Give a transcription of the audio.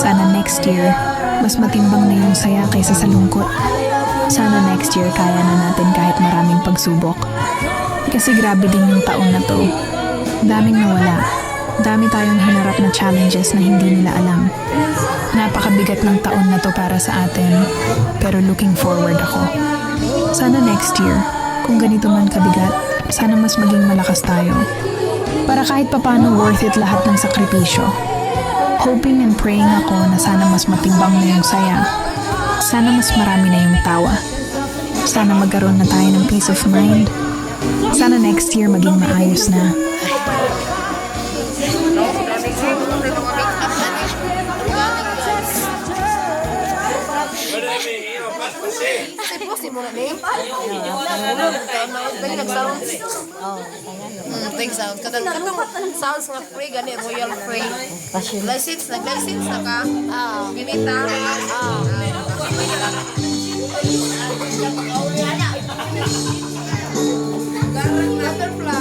Sana next year, mas matimbang na yung saya kaysa sa lungkot. Sana next year kaya na natin kahit maraming pagsubok. Kasi grabe din yung taon na to. Daming nawala. Dami tayong hinarap na challenges na hindi nila alam. Napakabigat ng taon na to para sa atin, pero looking forward ako. Sana next year, kung ganito man kabigat, sana mas maging malakas tayo. Para kahit papano worth it lahat ng sakripisyo. Hoping and praying ako na sana mas matimbang na yung saya. Sana mas marami na yung tawa. Sana magkaroon na tayo ng peace of mind. Sana next year maging maayos na. Thanks sound. Katong sounds nga free gani royal free. License na ka. Ginita. Butterfly.